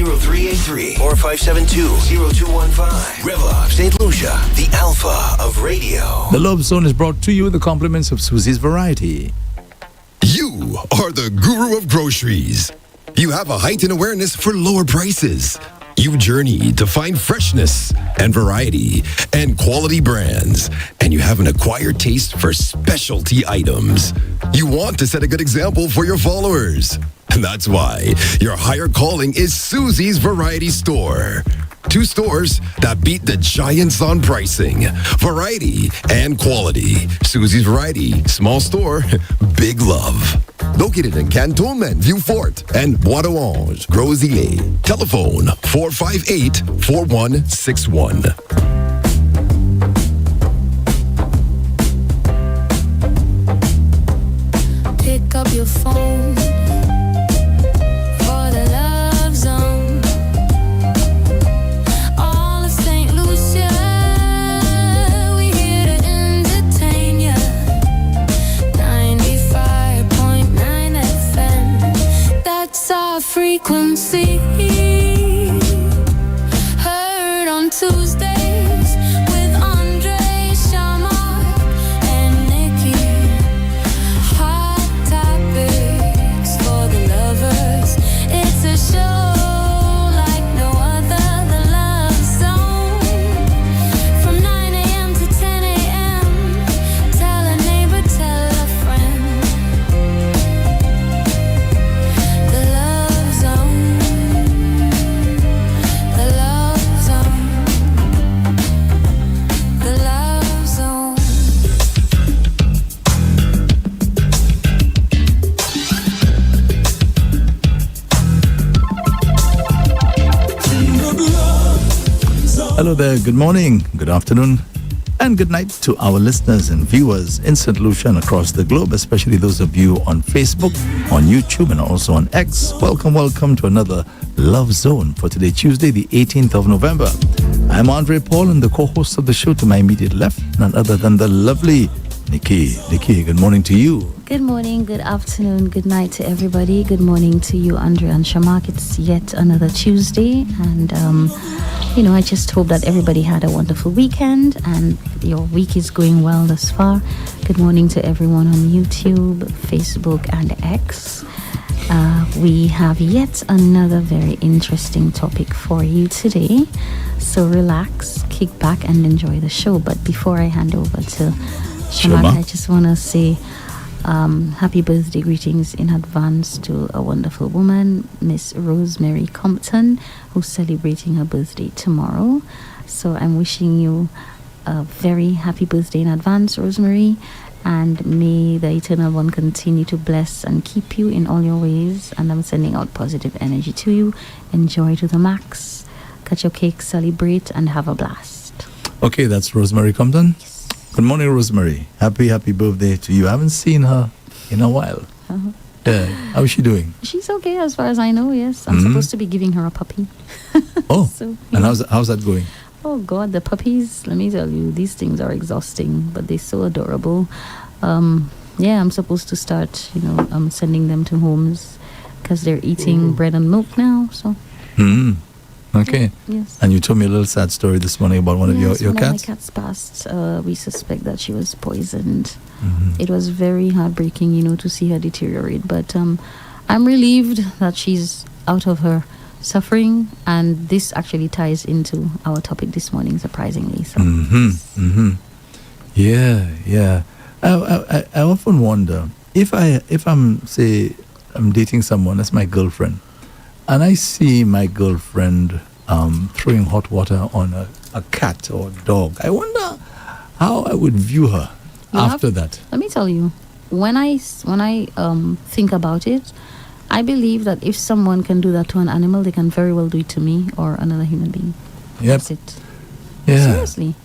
0383 or 572-0215. Rev-Up St. Lucia, the alpha of radio. The Love Zone is brought to you with the compliments of Susie's Variety. You are the guru of groceries. You have a heightened awareness for lower prices. You journey to find freshness and variety and quality brands. And you have an acquired taste for specialty items. You want to set a good example for your followers. And that's why your higher calling is Susie's Variety Store. 2 stores that beat the giants on pricing, variety, and quality. Susie's Variety, small store, big love. Located in Cantonment, Vieux-Fort, and Bois d'Orange, Gros-Islet. Telephone 458-4161. Pick up your phone for the Love Zone. All of St. Lucia, we here to entertain ya. 95.9 FM, that's our frequency. Heard on Tuesdays with Andre, Shamak, and Nikki. Hot topics for the lovers. It's a show like no other, the Love Zone. From 9 a.m. to 10 a.m. Tell a neighbor, tell a friend. The Love Zone. The Love Zone. The Love Zone. Hello there, good morning, good afternoon, and good night to our listeners and viewers in St. Lucia and across the globe, especially those of you on Facebook, on YouTube, and also on X. Welcome to another Love Zone for today, Tuesday, the 18th of November. I'm Andre Paul, and the co-host of the show to my immediate left, none other than the lovely Nikki. Nikki, good morning to you. Good morning, good afternoon, good night to everybody. Good morning to you, Andre and Shamak. It's yet another Tuesday, and I just hope that everybody had a wonderful weekend and your week is going well thus far. Good morning to everyone on YouTube, Facebook, and X. We have yet another very interesting topic for you today. So relax, kick back, and enjoy the show. But before I hand over to Shamak, I just want to say happy birthday greetings in advance to a wonderful woman, Miss Rosemary Compton, who's celebrating her birthday tomorrow. So I'm wishing you a very happy birthday in advance, Rosemary, and may the Eternal One continue to bless and keep you in all your ways. And I'm sending out positive energy to you. Enjoy to the max, cut your cake, celebrate, and have a blast. Okay, that's Rosemary Compton. Yes. Good morning, Rosemary. Happy birthday to you. I haven't seen her in a while. Yeah. How is she doing? She's okay as far as I know, yes. I'm supposed to be giving her a puppy. Oh, So, and how's that going? Oh God, the puppies, let me tell you, these things are exhausting, but they're so adorable. I'm supposed to start, sending them to homes because they're eating bread and milk now, so. Okay. Yes. And you told me a little sad story this morning about one of your one cats? of my cats passed. We suspect that she was poisoned. It was very heartbreaking, to see her deteriorate, but I'm relieved that she's out of her suffering, and this actually ties into our topic this morning, surprisingly. So. Yeah. I often wonder if I'm dating someone that's my girlfriend, and I see my girlfriend throwing hot water on a cat or a dog, I wonder how I would view her after that. Let me tell you, when I think about it, I believe that if someone can do that to an animal, they can very well do it to me or another human being. Yep. That's it. Yeah. Seriously.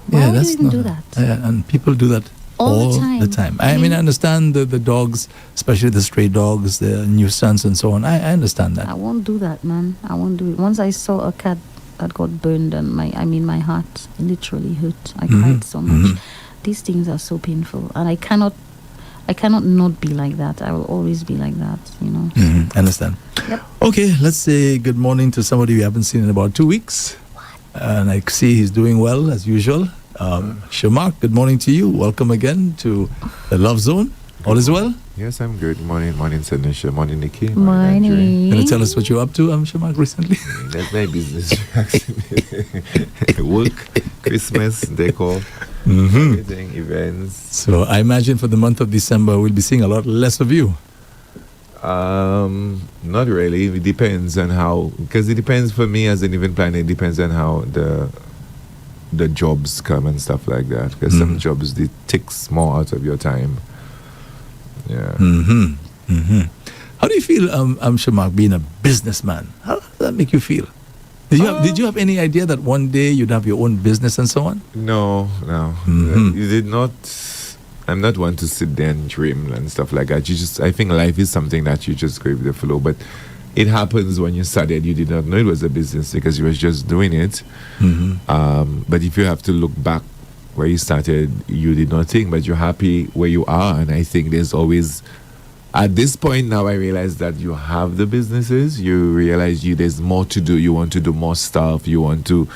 Why would you even do that? And people do that all the time. I mean, I understand the dogs, especially the stray dogs, the nuisance and so on. I understand that. I won't do that, man. I won't do it. Once I saw a cat that got burned and my heart literally hurt. I cried so much. These things are so painful, and I cannot not be like that. I will always be like that, Understand. Yep. Okay, let's say good morning to somebody we haven't seen in about 2 weeks. And I see he's doing well as usual. Shamak, good morning to you. Welcome again to the Love Zone. All is well? Yes, I'm good. Morning, Sanisha. Morning, Nikki. Morning. Can you tell us what you're up to, Shamak, recently? That's my business. Work, Christmas, decor, everything, events. So I imagine for the month of December, we'll be seeing a lot less of you. Not really. It depends on how, because it depends for me as an event planner. It depends on how the jobs come and stuff like that. Because some jobs they takes more out of your time. Yeah. How do you feel, Shamak, being a businessman? How does that make you feel? Did you have any idea that one day you'd have your own business and so on? No. You did not. I'm not one to sit there and dream and stuff like that. I think life is something that you just go with the flow. But it happens when you started, you did not know it was a business because you was just doing it. But if you have to look back where you started, you did not think, but you're happy where you are. And I think there's always, at this point now, I realize that you have the businesses. You realize there's more to do. You want to do more stuff. You want to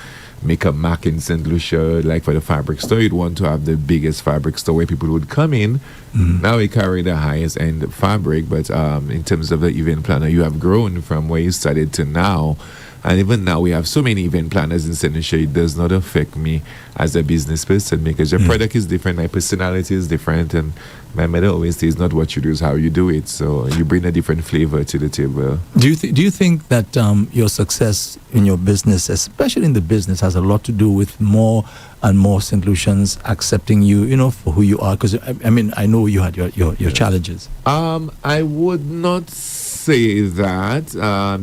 make a mark in St. Lucia, like for the fabric store. You'd want to have the biggest fabric store where people would come in. Now we carry the highest end fabric, but in terms of the event planner, you have grown from where you started to now. And even now, we have so many event planners in St. Lucia. It does not affect me as a business person because your product is different, my personality is different, and my mother always says, not what you do is how you do it. So you bring a different flavor to the table. Do you think that your success in your business, especially in the business, has a lot to do with more and more St. Lucians accepting you, for who you are? Because I know you had your challenges. I would not say that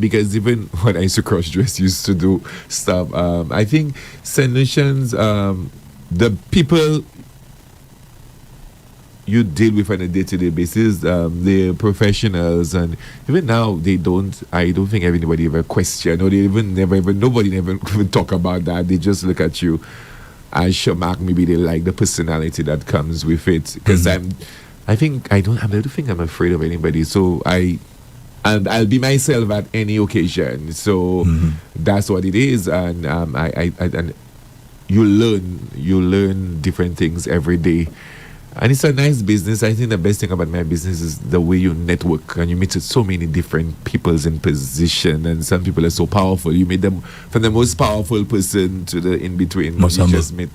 because even when I used to cross-dress, used to do stuff. I think St. Lucians, the people you deal with on a day-to-day basis, they're professionals, and even now I don't think anybody ever question, or nobody never even talk about that. They just look at you as Shamak. Maybe they like the personality that comes with it. Because I don't think I'm afraid of anybody. So I'll be myself at any occasion. So that's what it is, and and you learn different things every day. And it's a nice business. I think the best thing about my business is the way you network and you meet so many different peoples in position, and some people are so powerful. You meet them from the most powerful person to the in-between. Most you humble. just meet.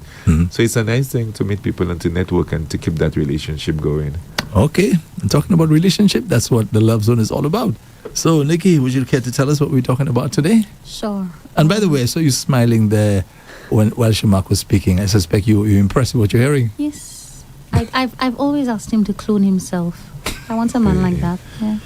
So it's a nice thing to meet people and to network and to keep that relationship going. Okay. And talking about relationship, that's what the Love Zone is all about. So, Nikki, would you care to tell us what we're talking about today? Sure. And by the way, I saw you smiling there while Shamak was speaking. I suspect you're impressed with what you're hearing. Yes. I've always asked him to clone himself. I want a man like that. Yeah.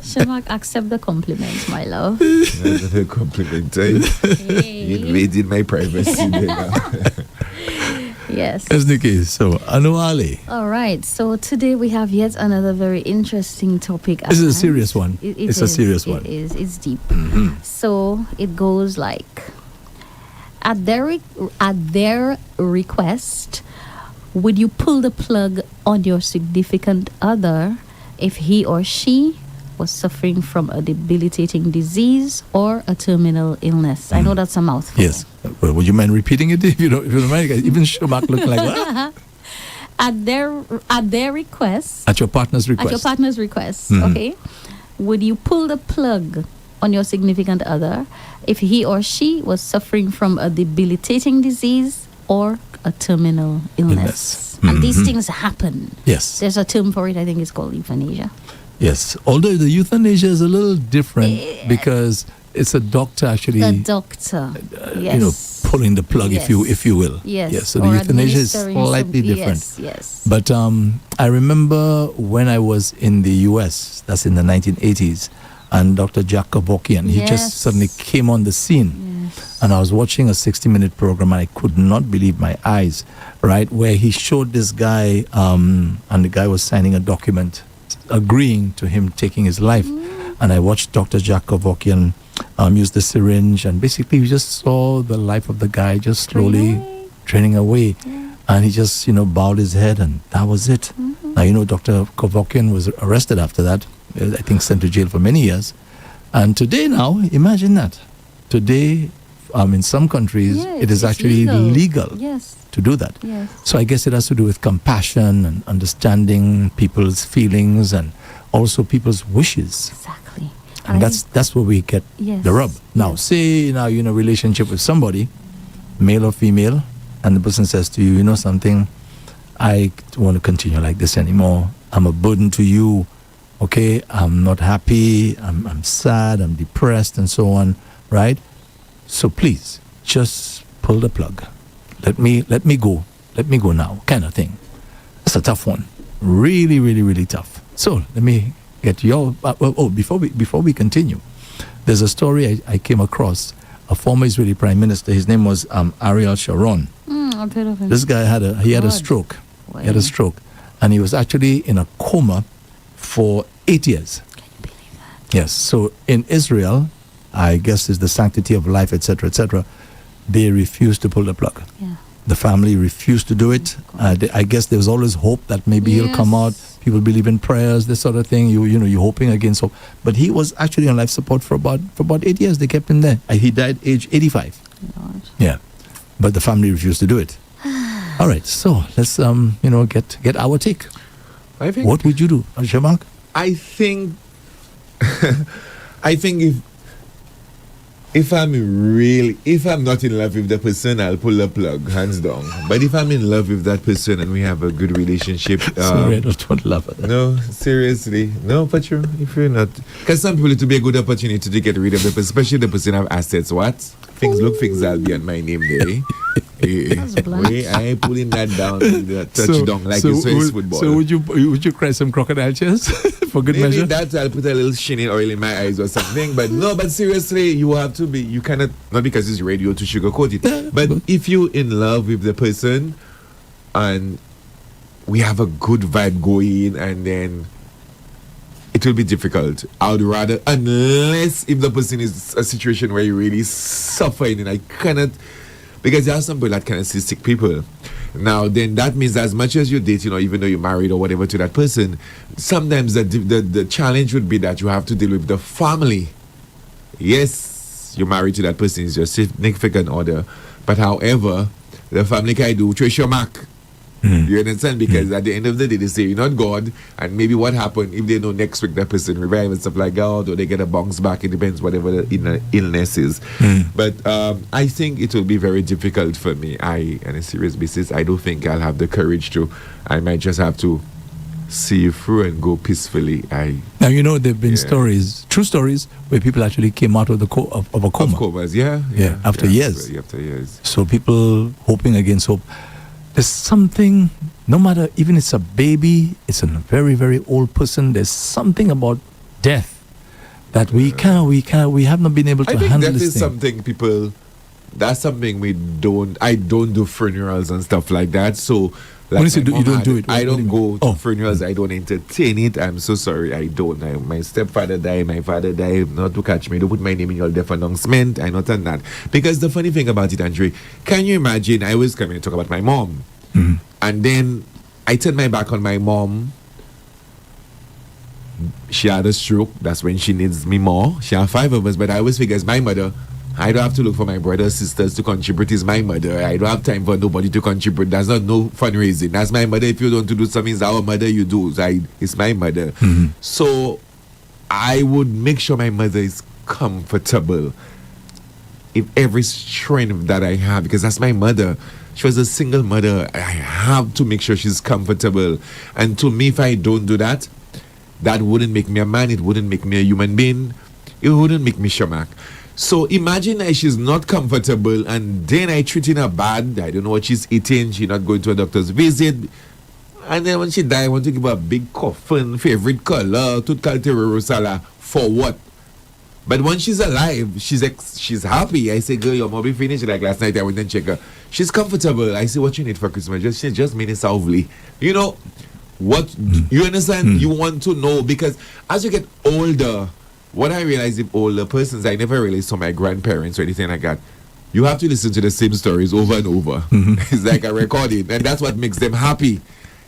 Shamak, accept the compliment, my love. Another compliment. You invaded my privacy there now. Yes. Yes, Nikki. So, Anuali. All right. So today we have yet another very interesting topic. This is a serious one. It's a serious one. It is. It's deep. So it goes like, at their request, would you pull the plug on your significant other if he or she was suffering from a debilitating disease or a terminal illness? I know that's a mouthful. Yes. Well, would you mind repeating it if you don't mind? Even Shamak looked like that. At their request. At your partner's request. At your partner's request. Okay. Would you pull the plug on your significant other if he or she was suffering from a debilitating disease or a terminal illness? And these things happen. Yes. There's a term for it. I think it's called euthanasia. Yes. Although the euthanasia is a little different because it's a doctor actually. The doctor. Yes. Pulling the plug, if you will. Yes. Yes. So the euthanasia is slightly different. Yes. But I remember when I was in the US, that's in the 1980s, and Dr. Jack Kevorkian, he just suddenly came on the scene. Yes. And I was watching a 60-minute program and I could not believe my eyes, right, where he showed this guy and the guy was signing a document agreeing to him taking his life. And I watched Dr. Jack Kevorkian use the syringe, and basically we just saw the life of the guy just slowly draining away. And he just, bowed his head, and that was it. Now, Dr. Kevorkian was arrested after that, I think sent to jail for many years. And today now, imagine that. Today, in some countries, Yeah, it is it's actually legal Yes. to do that. Yes. So I guess it has to do with compassion and understanding people's feelings and also people's wishes. Exactly. And that's where we get Yes. the rub. Now, Yes. say now you're in a relationship with somebody, male or female, and the person says to you, you know something, I don't want to continue like this anymore. I'm a burden to you. Okay, I'm not happy. I'm sad. I'm depressed, and so on. Right? So please, just pull the plug. Let me go. Let me go now. Kind of thing. That's a tough one. Really, really, really tough. So let me get your. Before we continue, there's a story I came across. A former Israeli prime minister. His name was Ariel Sharon. I've heard of him. This guy had a God. stroke. Wow. He had a stroke, and he was actually in a coma for 8 years. Can you believe that? Yes. So in Israel, I guess is the sanctity of life, etc., etc. They refused to pull the plug. Yeah. The family refused to do it. I guess there was always hope that maybe he'll come out. Yes. People believe in prayers, this sort of thing. You're hoping against hope. But he was actually on life support for about 8 years. They kept him there. He died age 85. Lord. Yeah, but the family refused to do it. All right, so let's get our take. I think What would you do, Shamak? I think I think if I'm not in love with the person, I'll pull the plug, hands down. But if I'm in love with that person and we have a good relationship, Sorry, I don't love it. no, seriously, no, but if you're not, because some people it will be a good opportunity to get rid of the person, especially the person have assets. What things I'll be on my name there. That's blunt. I ain't pulling that down, that touchdown like it's Swiss football. So would you cry some crocodile tears for good Maybe measure? that I'll put a little shiny oil in my eyes or something. But no, but seriously, you cannot, not because it's radio to sugarcoat it. But if you in love with the person and we have a good vibe going, and then it will be difficult. I would rather, unless if the person is a situation where you're really suffering, and I cannot, because there are some people that kind of see sick people. Now, then that means as much as you date, even though you're married or whatever to that person, sometimes the challenge would be that you have to deal with the family. Yes, you're married to that person, is your significant other, but however, the family can do Shamak. You understand? Because at the end of the day, they say you're not God, and maybe what happened if they know next week that person revive and stuff like that, or they get a bounce back. It depends whatever the illness is. But I think it will be very difficult for me. On a serious basis, I don't think I'll have the courage to. I might just have to see you through and go peacefully. Now there've been stories, true stories, where people actually came out of the of a coma. Of comas, yeah, after years. After years. So people hoping against hope. There's something, no matter, even it's a baby, it's a very, very old person, there's something about death that we have not been able to I think handle that this is thing. something that's something I don't do funerals and stuff like that. So, When you say my you mom don't had do it, it, I what do don't you mean? go to funerals. I don't entertain it. I'm so sorry. I don't. My stepfather died. My father died. Not to catch me. Don't put my name in your death announcement. I not done that. Because the funny thing about it, Andre, can you imagine? I was coming to talk about my mom, and then I turned my back on my mom. She had a stroke. That's when she needs me more. She had 5 of us, but I always figure it's my mother. I don't have to look for my brothers, sisters to contribute. It's my mother. I don't have time for nobody to contribute. That's not no fundraising. That's my mother. If you don't do something, it's our mother you do. It's my mother. So I would make sure my mother is comfortable. If every strength that I have, because that's my mother. She was a single mother. I have to make sure she's comfortable. And to me, if I don't do that, that wouldn't make me a man. It wouldn't make me a human being. It wouldn't make me Shamak. So imagine that she's not comfortable and then I treating her bad. I don't know what she's eating. She's not going to a doctor's visit. And then when she die, I want to give her a big coffin, favorite color, tout calterero sala. For what? But when she's alive, she's happy. I say, girl, your mom be finished. Like last night, I went and check her. She's comfortable. I say, what you need for Christmas? Just made it softly. What? You understand? You want to know, because as you get older, what I realize if older persons, I never really saw my grandparents or anything like that. You have to listen to the same stories over and over. It's like a recording, and that's what makes them happy.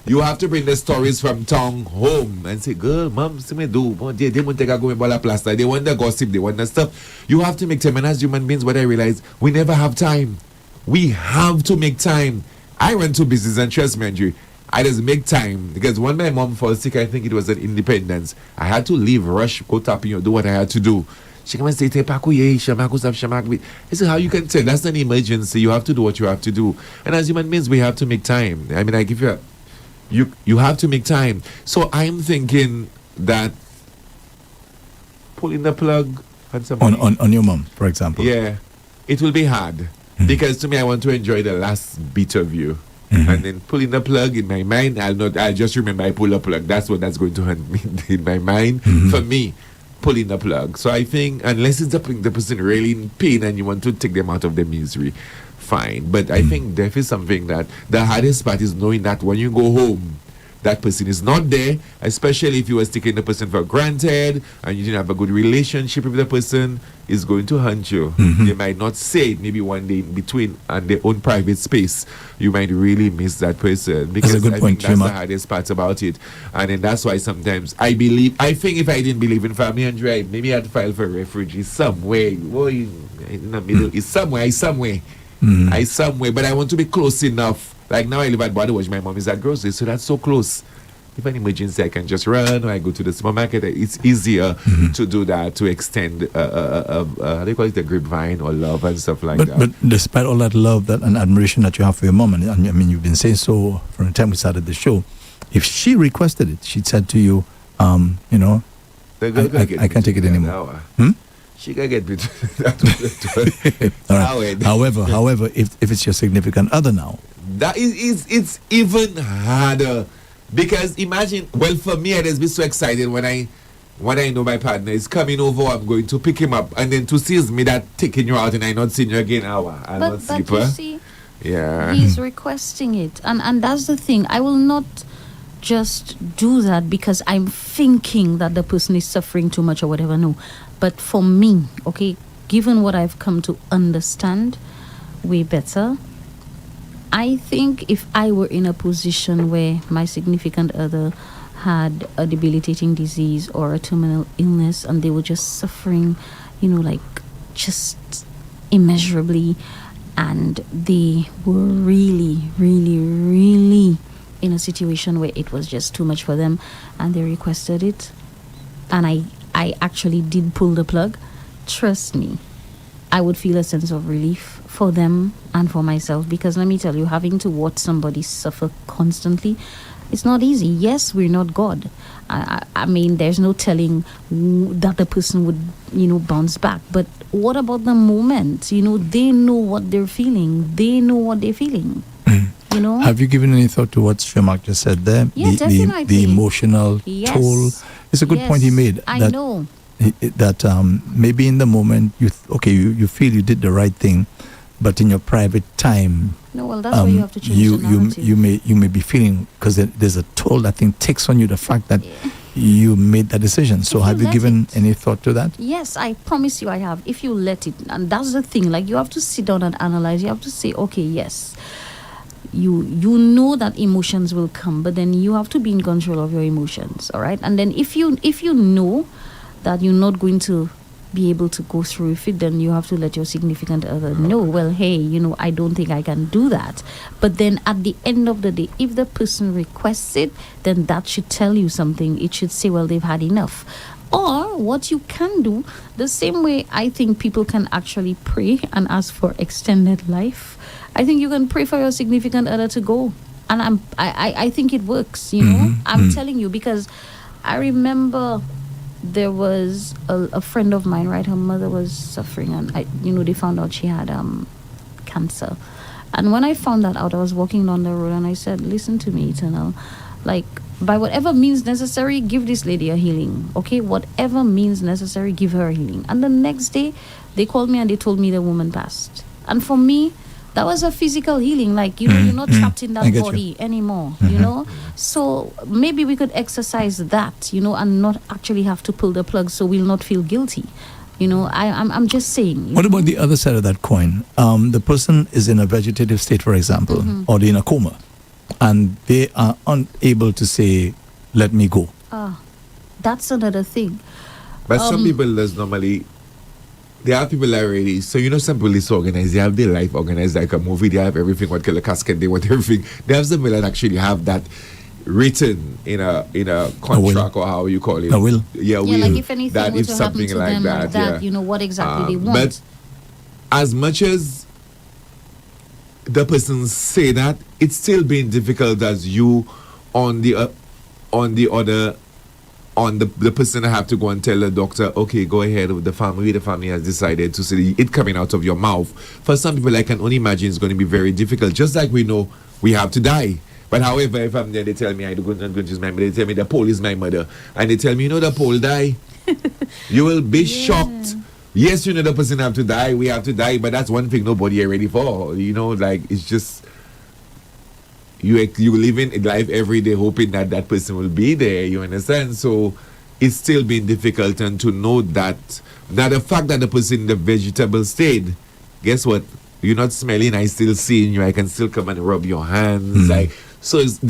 You have to bring the stories from town home and say, girl, mom, see me do. They want to go in ball plaster. They want the gossip. They want the stuff. You have to make time. And as human beings, what I realize, we never have time. We have to make time. I went to business and trust me, Andrew, I just make time. Because when my mom fell sick, I think it was an Independence. I had to leave, rush, go tapping, do what I had to do. She came and say, Shamak. I said, how you can tell? That's an emergency. You have to do what you have to do. And as human beings, we have to make time. I mean, I give you you have to make time. So I'm thinking that pulling the plug on somebody. On your mom, for example. Yeah. It will be hard. Because to me, I want to enjoy the last bit of you. And then pulling the plug in my mind, I'll just remember I pull the plug. That's what that's going to haunt me in my mind. For me, pulling the plug. So I think unless it's the person really in pain and you want to take them out of their misery, fine. But I think death is something that the hardest part is knowing that when you go home, that person is not there, especially if you were taking the person for granted and you didn't have a good relationship with the person, is going to haunt you. They might not say it, maybe one day in between and their own private space, you might really miss that person. Because that's a good I point, think that's Shamak. the hardest part about it. And then that's why sometimes I think if I didn't believe in family and drive, maybe I'd file for refugee somewhere. In the middle, it's somewhere. But I want to be close enough. Like now I live at Bodywash, my mom is at grocery, so that's so close. If an emergency, I can just run, or I go to the supermarket. It's easier to do that, to extend, how do you call it, the grapevine or love and stuff like that. But despite all that love and admiration that you have for your mom, and I mean, you've been saying so from the time we started the show, if she requested it, she'd said to you, you know, I can't take it anymore. She can get me All right. However, if it's your significant other now, that it's even harder. Because imagine, well, for me, I just be so excited when I know my partner is coming over, I'm going to pick him up, and then to see me that taking you out and I not seeing you again, I'll not sleep. But you see, yeah, he's requesting it, and that's the thing. I will not just do that because I'm thinking that the person is suffering too much or whatever. No, but for me, okay, given what I've come to understand way better, I think if I were in a position where my significant other had a debilitating disease or a terminal illness and they were just suffering, like just immeasurably, and they were really, really, really in a situation where it was just too much for them and they requested it, and I actually did pull the plug, trust me, I would feel a sense of relief for them and for myself, because let me tell you, having to watch somebody suffer constantly, it's not easy. Yes, we're not God. I mean, there's no telling that the person would, bounce back. But what about the moment? They know what they're feeling. Have you given any thought to what Shamak just said there? Yeah, definitely. The emotional toll. It's a good point he made. I know. That maybe in the moment you feel you did the right thing, but in your private time, no, well, that's where you have to change the narrative. you may be feeling, because there's a toll that thing takes on you, the fact that you made that decision. So have you given any thought to that? Yes, I promise you I have. If you let it, and that's the thing, like you have to sit down and analyze. You have to say, okay, yes, you know that emotions will come, but then you have to be in control of your emotions, all right? And then if you know that you're not going to be able to go through with it, then you have to let your significant other know, well, hey, I don't think I can do that. But then at the end of the day, if the person requests it, then that should tell you something. It should say, well, they've had enough. Or what you can do, the same way I think people can actually pray and ask for extended life, I think you can pray for your significant other to go. And I think it works, I'm telling you, because I remember there was a friend of mine, right? Her mother was suffering, and they found out she had cancer. And when I found that out, I was walking down the road and I said, listen to me, Eternal, like, by whatever means necessary, give this lady a healing, okay? Whatever means necessary, give her a healing. And the next day, they called me and they told me the woman passed. And for me, that was a physical healing, like, you're not trapped in that body anymore, So maybe we could exercise that, and not actually have to pull the plug, so we'll not feel guilty. I'm just saying. What about the other side of that coin? The person is in a vegetative state, for example, or they're in a coma. and they are unable to say, let me go. That's another thing. But some people does normally. There are people that are really, so some people is organized. They have their life organized like a movie. They have everything. What color casket they want, everything. They have some people that actually have that written in a contract or how you call it. A will. Yeah, will. Like if anything that were if to happen something to like them that, like that, yeah. what exactly they want. But as much as the person say that, it's still being difficult as you on the person have to go and tell the doctor, okay, go ahead with the family. The family has decided to see it coming out of your mouth. For some people, I can only imagine it's going to be very difficult. Just like we know we have to die. But however, if I'm there, they tell me I'm not going to choose my mother. They tell me the pole is my mother, and they tell me, the pole die. You will be shocked. Yes, the person have to die. We have to die, but that's one thing nobody are ready for. It's just you live in life every day hoping that that person will be there. You understand? So it's still been difficult, and to know that now the fact that the person in the vegetable state, guess what? You're not smelling. I still seeing you. I can still come and rub your hands. So it's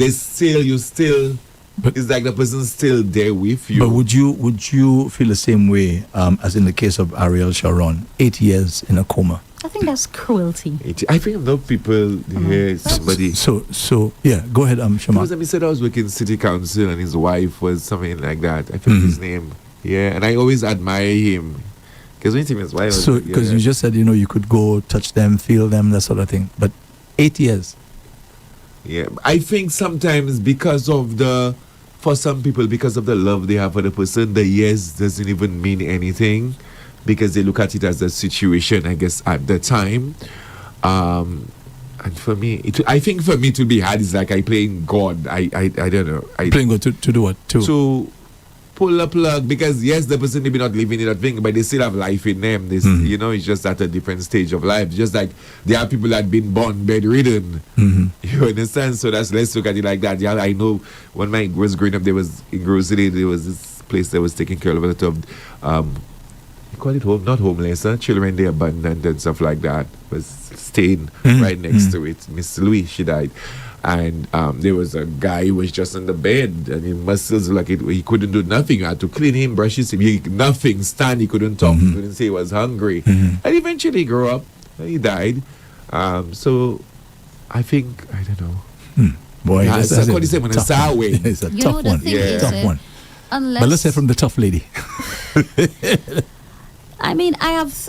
like the person's still there with you. But would you feel the same way as in the case of Ariel Sharon, 8 years in a coma? I think that's cruelty. I think enough people hear somebody. So yeah, go ahead, Shamak. Because he said I was working in city council and his wife was something like that. I forget his name. Yeah, and I always admire him. Because when his wife was, so because you just said you could go touch them, feel them, that sort of thing. But 8 years. Yeah, I think sometimes for some people, because of the love they have for the person, the yes doesn't even mean anything, because they look at it as a situation, I guess, at the time. And for me, I think for me to be hard is like I playing God. I don't know. Playing God to do what? To pull the plug, because yes, the person maybe not living in that thing, but they still have life in them. This, it's just at a different stage of life. Just like there are people that have been born bedridden. You understand? So let's look at it like that. Yeah, I know when I was growing up, there was in Grove City, there was this place that was taking care of a lot of you call it home, not homeless, children they abandoned and stuff like that, was staying right next to it. Miss Louis, she died. And there was a guy who was just on the bed, and his muscles he couldn't do nothing. You had to clean him, brush his teeth, nothing, stand, he couldn't talk, he couldn't say he was hungry. And eventually he grew up, and he died. So I think, I don't know. Boy, that's what he said when it's our way. It's a tough one. Tough one. But let's hear from the tough lady. I mean,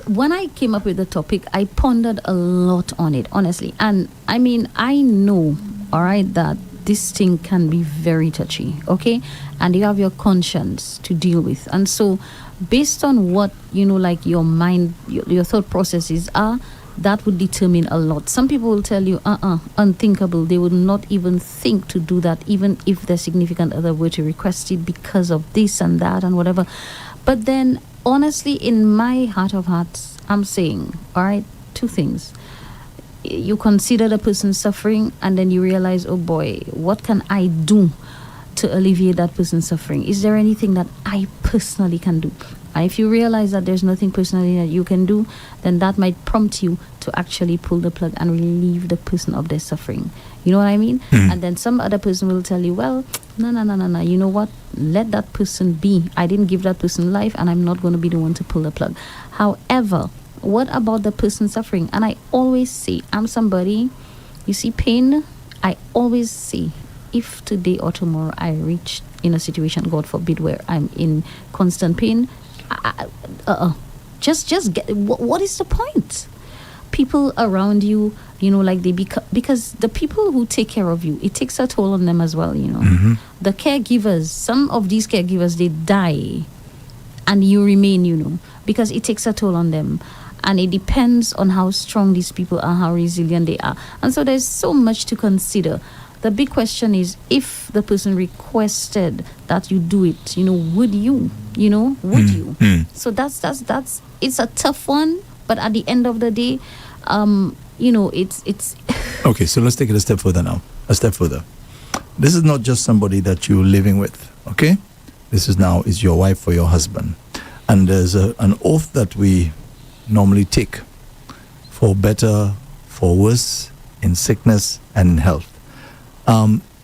when I came up with the topic, I pondered a lot on it, honestly. And I mean, I know, all right, that this thing can be very touchy, okay? And you have your conscience to deal with. And so, based on what, like your mind, your thought processes are, that would determine a lot. Some people will tell you, unthinkable. They would not even think to do that, even if their significant other were to request it because of this and that and whatever. But then, honestly, in my heart of hearts, I'm saying, all right, two things. You consider the person suffering, and then you realize, oh boy, what can I do to alleviate that person's suffering? Is there anything that I personally can do? And if you realize that there's nothing personally that you can do, then that might prompt you to actually pull the plug and relieve the person of their suffering. You know what I mean? And then some other person will tell you, well, no. You know what? Let that person be. I didn't give that person life, and I'm not going to be the one to pull the plug. However, what about the person suffering? And I always say, I'm somebody, you see, pain, I always say, if today or tomorrow I reach in a situation, God forbid, where I'm in constant pain, just get, what is the point? People around you, like they because the people who take care of you, it takes a toll on them as well, The caregivers, some of these caregivers, they die and you remain, because it takes a toll on them. And it depends on how strong these people are, how resilient they are. And so there's so much to consider. The big question is, if the person requested that you do it, would you? Would you? So that's it's a tough one, but at the end of the day, it's Okay, so let's take it a step further now. A step further. This is not just somebody that you're living with, okay? This is your wife or your husband. And there's an oath that we normally take for better, for worse, in sickness and in health.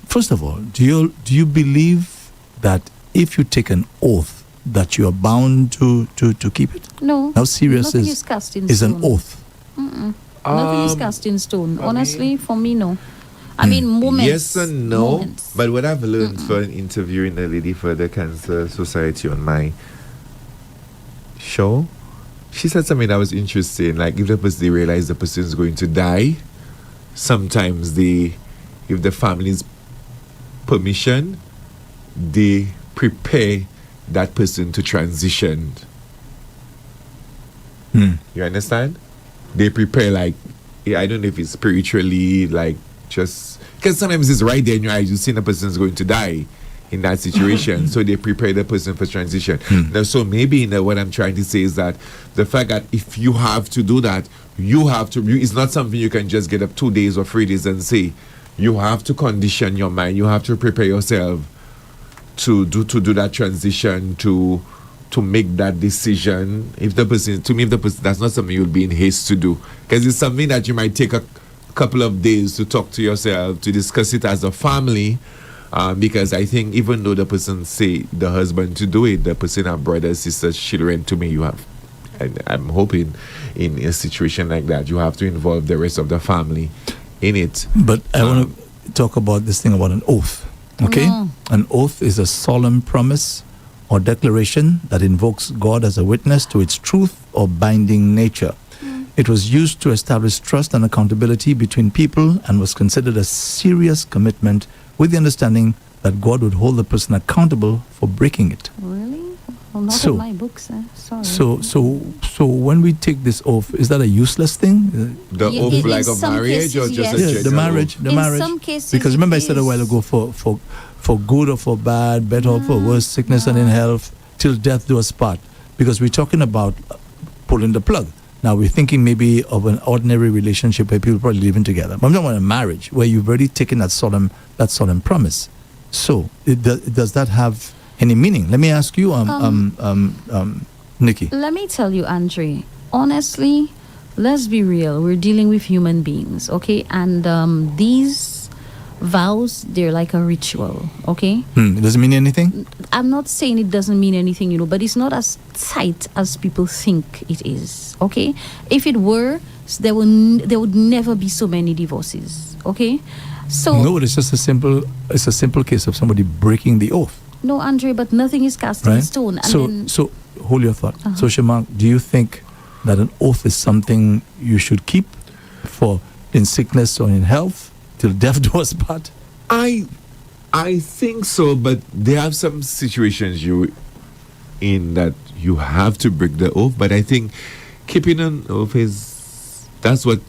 First of all, do you believe that if you take an oath that you are bound to keep it? No. How serious Nothing is is cast in is an stone. oath? Nothing is cast in stone. for Honestly, for me, no. I mean, moments. Yes and no. Moments. But what I've learned for interviewing a lady for the Cancer Society on my show, she said something that was interesting. Like, if they realize the person is going to die, sometimes if the family's permission, they prepare that person to transition. You understand? They prepare, like, I don't know if it's spiritually, like, just because sometimes it's right there in your eyes, you see the person's going to die in that situation. So they prepare the person for transition. Now, so maybe what I'm trying to say is that the fact that if you have to do that, it's not something you can just get up 2 days or 3 days and say. You have to condition your mind. You have to prepare yourself to do that transition, to make that decision. If the person, that's not something you'll be in haste to do, because it's something that you might take a couple of days to talk to yourself, to discuss it as a family. Because I think even though the person say the husband to do it, the person have brothers, sisters, children. To me, you have, and I'm hoping in a situation like that, you have to involve the rest of the family in it. But I want to talk about this thing about an oath. Okay? No. An oath is a solemn promise or declaration that invokes God as a witness to its truth or binding nature. It was used to establish trust and accountability between people and was considered a serious commitment with the understanding that God would hold the person accountable for breaking it. Really? Well, not So- in my books. Sorry. So when we take this oath, is that a useless thing? The Yeah, oath in like of some marriage or cases, just yes. a Yeah, general the marriage, oath? the In marriage. some cases Because remember, I said a it while is. ago, for good or for bad, better or for worse, sickness and in health, till death do us part. Because we're talking about pulling the plug. Now we're thinking maybe of an ordinary relationship where people probably living together. But I'm talking about a marriage where you've already taken that solemn promise. So does that have any meaning? Let me ask you, Nikki. Let me tell you, Andre, honestly, let's be real. We're dealing with human beings, okay? And these vows, they're like a ritual, okay? It doesn't mean anything? I'm not saying it doesn't mean anything, but it's not as tight as people think it is, okay? If it were, there would never be so many divorces, okay? So No, it's just a simple case of somebody breaking the oath. no, Andre, but nothing is cast in Right? stone. And So then, so hold your thought. So Shamak, do you think that an oath is something you should keep for in sickness or in health till death do us part? I think so, but there are some situations you in that you have to break the oath. But I think keeping an oath that's what,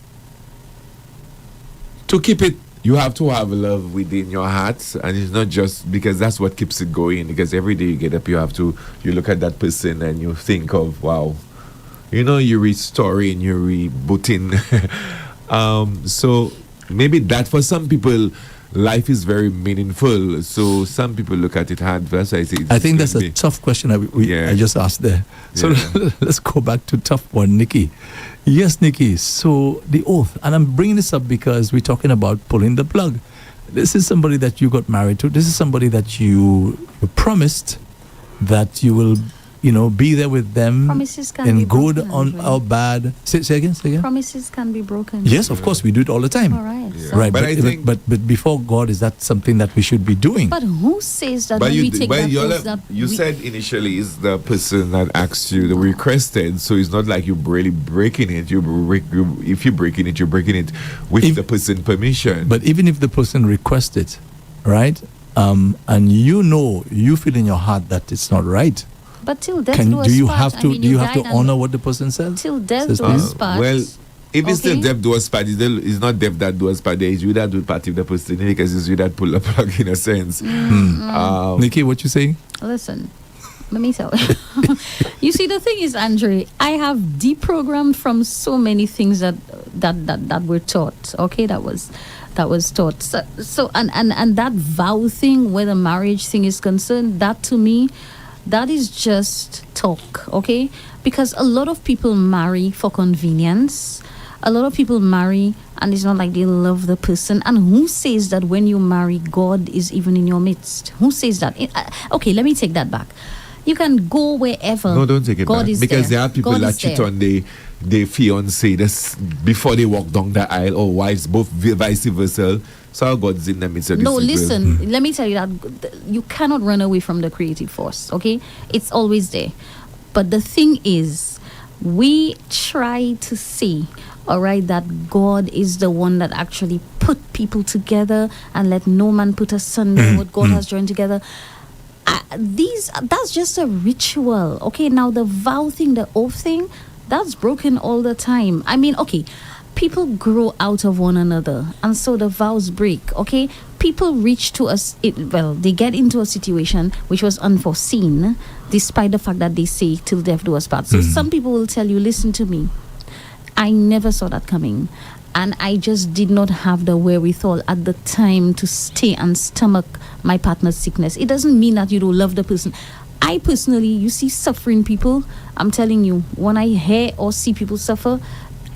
to keep it, you have to have love within your heart, and it's not just because that's what keeps it going. Because every day you get up, you look at that person and you think of, wow, you read story and you rebooting. So maybe that for some people, life is very meaningful. So some people look at it hard. That's why I say. I think that's a tough question I just asked there. So Yeah. let's go back to tough one, Nikki. Yes, Nikki. So the oath, and I'm bringing this up because we're talking about pulling the plug. This is somebody that you got married to. This is somebody that you promised that you will, be there with them Promises can in be good broken, Andre. or bad. Say again. promises can be broken. Yes, of course, we do it all the time. All right. Yeah. So- Right, But but, I think- but before God, is that something that we should be doing? But who says that But when we take that oath that you we- said initially is the person that asked you, the requested. So it's not like you're really breaking it. If you're breaking it, you're breaking it with If- the person permission. But even if the person requests it, right, and you feel in your heart that it's not right, But till death do us you part. have I to mean, do you have to died and- honor what the person says? till death Says do please? us part? Well, if it's still Okay. death does part, it's not death that does part. It's you that do part if the person, because it's you that pull the plug in a sense. Nikki, what you saying? Listen, let me tell you. You see, the thing is, Andre, I have deprogrammed from so many things that were taught. Okay, that was taught. So and that vow thing, where the marriage thing is concerned, that to me, that is just talk. Okay, because a lot of people marry for convenience. A lot of people marry and it's not like they love the person. And who says that when you marry, God is even in your midst? Who says that? Okay, let me take that back. You can go wherever. No, don't take it God back. is Because there. there are people God that is cheat there. on their fiancé this before they walk down the aisle, or wives, both vice versa. So God's in the midst of No, these people. listen, let me tell you that you cannot run away from the creative force, okay? It's always there. But the thing is, we try to see, all right, that God is the one that actually put people together and let no man put asunder what God has joined together. That's just a ritual, okay? Now the vow thing, the oath thing, that's broken all the time. I mean, okay, people grow out of one another, and so the vows break, okay? People reach to us, they get into a situation which was unforeseen, despite the fact that they say till death do us part. So some people will tell you, listen to me, I never saw that coming, and I just did not have the wherewithal at the time to stay and stomach my partner's sickness. It doesn't mean that you don't love the person. I personally, you see suffering people, I'm telling you, when I hear or see people suffer,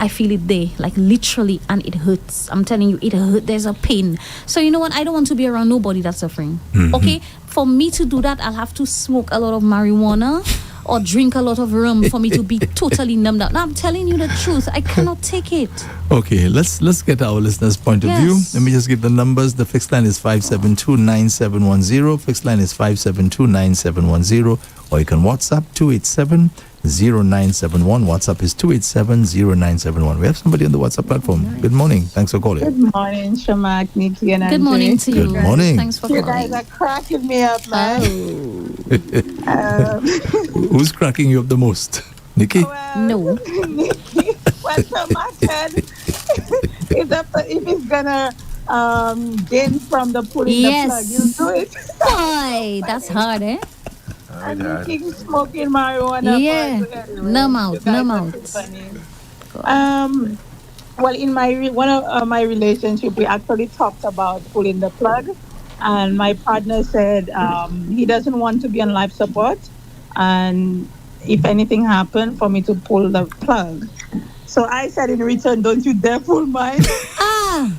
I feel it there, like literally, and it hurts. I'm telling you, it hurts. There's a pain. So you know what? I don't want to be around nobody that's suffering. Okay? For me to do that, I'll have to smoke a lot of marijuana or drink a lot of rum for me to be totally numbed out. Now, I'm telling you the truth. I cannot take it. Okay, let's get our listeners' point of view. Yes. Let me just give the numbers. The fixed line is 572-9710. Fixed line is 572-9710. Or you can WhatsApp 287-0971. WhatsApp is 287-0971. We have somebody on the WhatsApp platform. Good morning. Thanks for calling. Good morning, Shamak, Nikki, and Good morning to you. Good morning. Thanks for You calling. guys are cracking me up, man. Who's cracking you up the most? Nikki? No. Nikki, what Shamak said, if it's gonna gain from the pulling the plug, Yes. you do it. Boy, that's hard, eh? And Nikki smoking marijuana. Yeah. But anyway, Numb you out, guys numb are out. too funny. Well, in one of my relationship, we actually talked about pulling the plug, and my partner said he doesn't want to be on life support, and if anything happened, for me to pull the plug. So I said in return, don't you dare pull mine. Ah,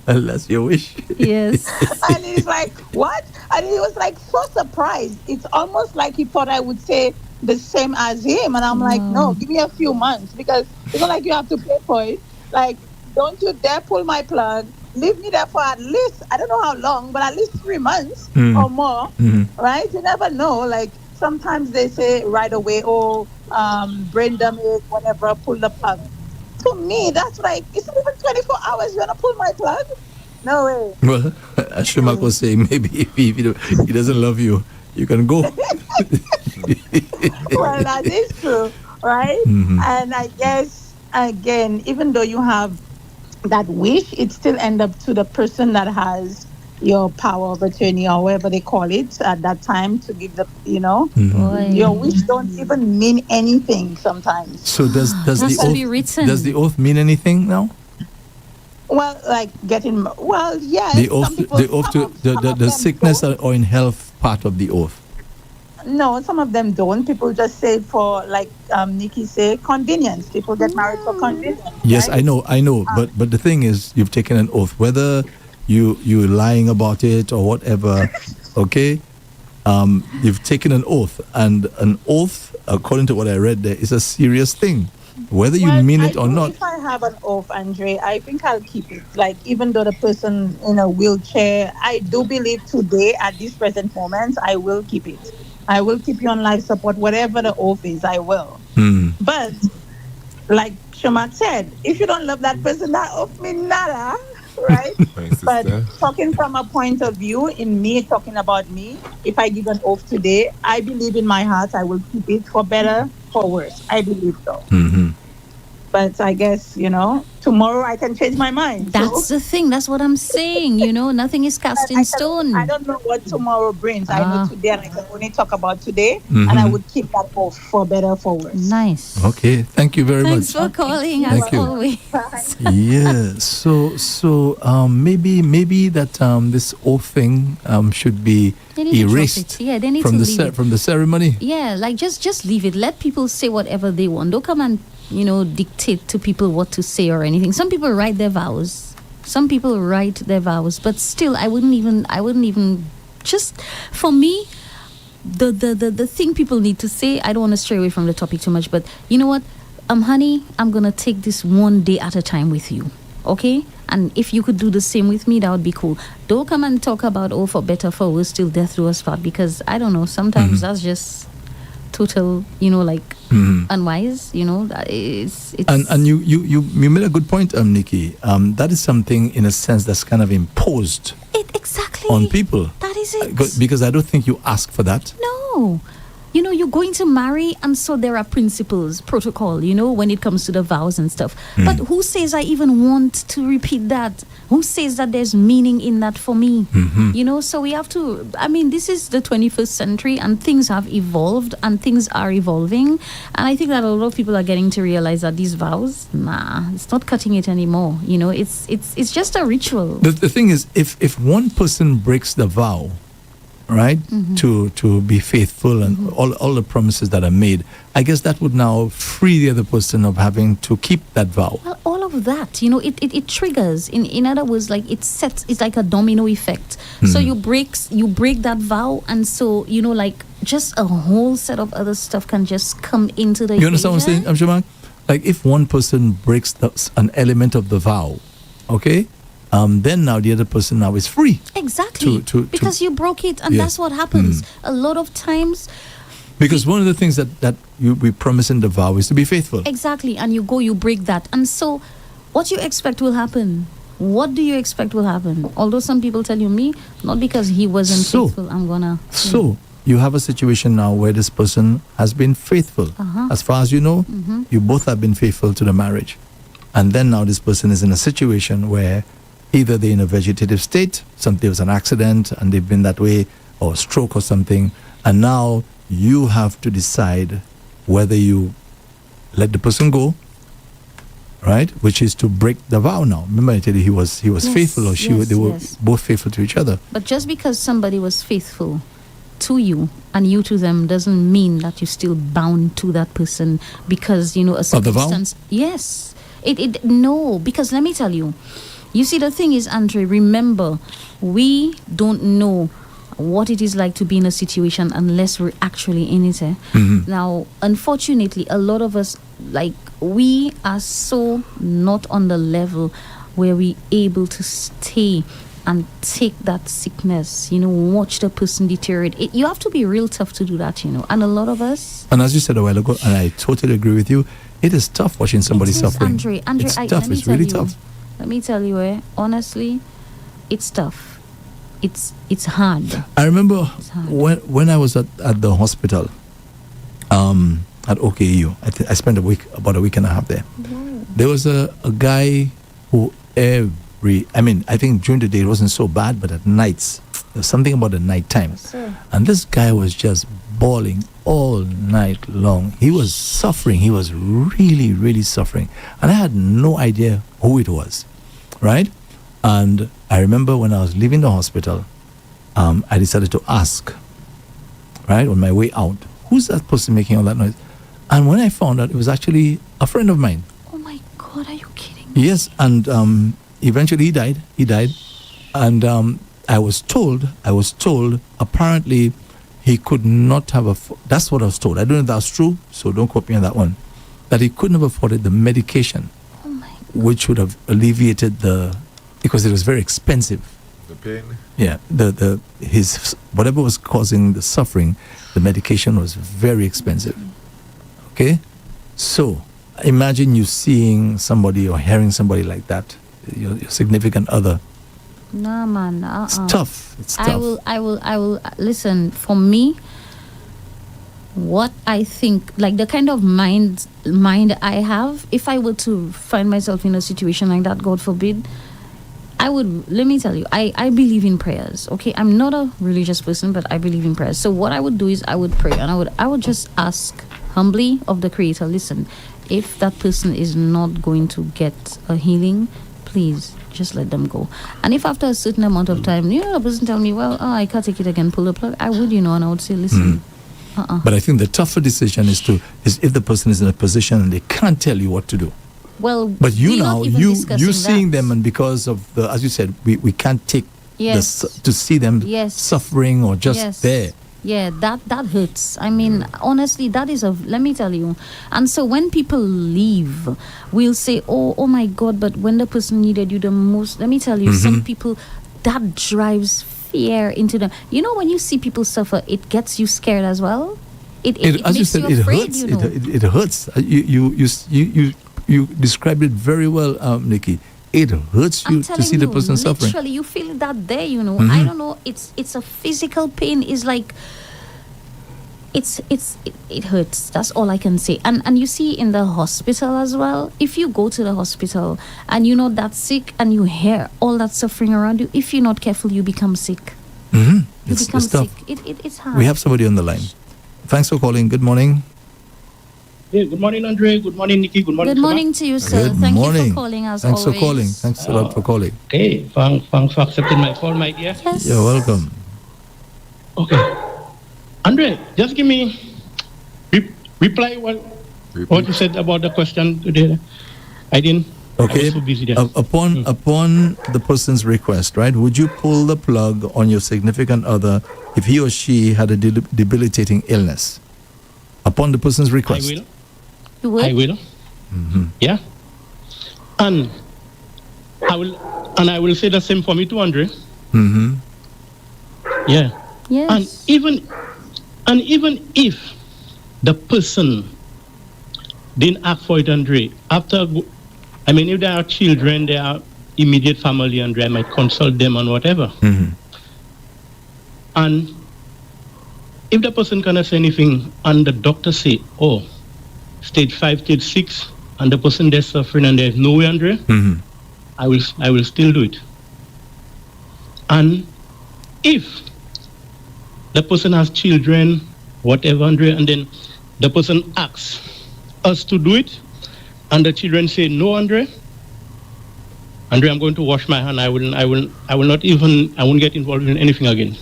Unless you wish. yes. And he's like, what? And he was like so surprised. It's almost like he thought I would say the same as him. And I'm like, no, give me a few months, because it's not like you have to pay for it. Like, don't you dare pull my plug. Leave me there for at least, I don't know how long, but at least 3 months or more, right? You never know. Like, sometimes they say right away, brain damage, whatever, pull the plug. To me, that's like, it's not even 24 hours. You want to pull my plug? No way. Well, as Shamak was saying, maybe if he doesn't love you, you can go. Well, that is true, right? And I guess, again, even though you have that wish, it still end up to the person that has your power of attorney, or whatever they call it at that time, to give the, Boy. your wish don't even mean anything sometimes. So does Has the to be oath written. does the oath mean anything now? Well, like yes. The some oath, people- the oath to some of them the sickness don't. or in health part of the oath. No, some of them don't. People just say for, like Nikki say, convenience. People get married for convenience. Yes, right? I know. But the thing is, you've taken an oath, whether you're lying about it or whatever. Okay, you've taken an oath, and an oath, according to what I read, there is a serious thing, whether you mean it or not. If I have an oath, Andre, I think I'll keep it. Like, even though the person in a wheelchair, I do believe today, at this present moment, I will keep it. I will keep you on life support, whatever the oath is, I will. But, like Shamak said, if you don't love that person, that oath means nada, right? My But sister. talking from a point of view, in me, talking about me, if I give an oath today, I believe in my heart I will keep it, for better, for worse. I believe so. But I guess, tomorrow I can change my mind. That's the thing. That's what I'm saying. Nothing is cast in stone. I don't know what tomorrow brings. I know today, and I can only talk about today, and I would keep that off, for better, for worse. Nice. Okay, thank you very Thanks much. for calling, Thank as you. always. Yeah. So maybe that this oath thing should be They need to drop erased it. Yeah, they need from to the leave it. from the ceremony. Yeah, like just leave it. Let people say whatever they want. Don't come and dictate to people what to say or anything. Some people write their vows. But still, I wouldn't even. Just for me, the thing people need to say. I don't want to stray away from the topic too much, but you know what, honey, I'm gonna take this one day at a time with you, okay? And if you could do the same with me, that would be cool. Don't come and talk about for better, for worse, till death do us part, because I don't know. Sometimes that's just total, unwise. It's and you made a good point, Nikki. That is something in a sense that's kind of imposed exactly on people. That is it. Because I don't think you ask for that. No. You're going to marry, and so there are principles, protocol, when it comes to the vows and stuff. But who says I even want to repeat that? Who says that there's meaning in that for me? So we have to, this is the 21st century, and things have evolved, and things are evolving. And I think that a lot of people are getting to realize that these vows, it's not cutting it anymore. It's just a ritual. The thing is, if one person breaks the vow, right, to be faithful and all the promises that are made, I guess that would now free the other person of having to keep that vow. Well, all of that, it triggers. In other words, like it's like a domino effect. So you break that vow, and so just a whole set of other stuff can just come into the. You understand what I'm saying, Shamak? Like if one person breaks an element of the vow, okay, then now the other person now is free. Exactly. Because you broke it, and that's what happens. A lot of times. Because one of the things that we promise in the vow is to be faithful. Exactly. And you break that. And so what you expect will happen. What do you expect will happen? Although some people tell you, me, not because he wasn't faithful, I'm gonna. So you have a situation now where this person has been faithful. As far as you know, you both have been faithful to the marriage. And then now this person is in a situation where either they're in a vegetative state, there was an accident and they've been that way, or stroke or something, and now you have to decide whether you let the person go, right? Which is to break the vow now. Remember I told you he was faithful, or they were both faithful to each other. But just because somebody was faithful to you and you to them doesn't mean that you're still bound to that person because, a circumstance. Yes. No, because let me tell you, you see, the thing is, Andre, remember, we don't know what it is like to be in a situation unless we're actually in it. Now, unfortunately, a lot of us, we are so not on the level where we're able to stay and take that sickness, watch the person deteriorate. You have to be real tough to do that, and a lot of us. And as you said a while ago, and I totally agree with you, it is tough watching somebody suffering. Andre, it's tough. It's really tough. Let me tell you, honestly, it's tough. It's hard. I remember when I was at the hospital, at OKU, I spent about a week and a half there. There was a guy who I think during the day it wasn't so bad, but at nights, there's something about the night time. And this guy was just bawling all night long. He was suffering. He was really, really suffering. And I had no idea who it was, right? And I remember when I was leaving the hospital, I decided to ask, right, on my way out, who's that person making all that noise? And when I found out, it was actually a friend of mine. Oh my God, are you kidding me? Yes, and eventually he died. And I was told, apparently he could not have that's what I was told. I don't know if that's true, so don't quote me on that one. That he couldn't have afforded the medication, which would have alleviated because it was very expensive. The pain? Yeah, his whatever was causing the suffering, the medication was very expensive. Okay? So, imagine you seeing somebody or hearing somebody like that, your significant other. No, man. It's tough. It's tough. I will listen, for me, what I think, the kind of mind I have, if I were to find myself in a situation like that, God forbid, let me tell you, I believe in prayers, okay? I'm not a religious person, but I believe in prayers. So what I would do is I would pray, and I would just ask humbly of the Creator, listen, if that person is not going to get a healing, please just let them go. And if after a certain amount of time, the person tell me, well, I can't take it again, pull the plug, I would, and I would say, listen, But I think the tougher decision is if the person is in a position and they can't tell you what to do. Well, But you we're not now, even you discussing seeing that. them, and because of the, as you said, we can't take Yes. to see them Yes. suffering or just Yes. there. Yeah, that hurts. I mean, honestly, that is let me tell you. And so when people leave, we'll say, oh my God, but when the person needed you the most, let me tell you, some people, that drives fear into them. You know, when you see people suffer, it gets you scared as well. It As you makes said, you it afraid, hurts. you know. It hurts. You described it very well, Nikki. It hurts you I'm to telling see the person suffering. literally, you feel that there, you know. I don't know. It's a physical pain. It's like it hurts. That's all I can say. And you see in the hospital as well. If you go to the hospital and you're not that sick and you hear all that suffering around you, if you're not careful, you become sick. You become It's tough. sick. It's hard. We have somebody on the line. Thanks for calling. Good morning. Yeah, good morning, Andre. Good morning, Nikki. Good morning. Good morning to you, sir. Good Thank morning. you for calling us. Thanks always. for calling. Thanks a lot for calling. Okay, thanks for accepting my call, my dear. Yes. You're welcome. Okay, Andre, just give me reply what you said about the question today. I didn't. I Okay. was so busy there. Upon the person's request, right? Would you pull the plug on your significant other if he or she had a debilitating illness? Upon the person's I request. will. You would? I will. Yeah. And I will say the same for me too, Andre. Mm-hmm. Yeah. Yes. And even if the person didn't ask for it, Andre, if there are children, there are immediate family, Andre, I might consult them on whatever. And if the person cannot say anything and the doctor say, stage 5, stage 6, and the person there's suffering and there's no way, Andre, I will still do it. And if the person has children, whatever, Andre, and then the person asks us to do it, and the children say no, Andre, I'm going to wash my hand. I won't get involved in anything again.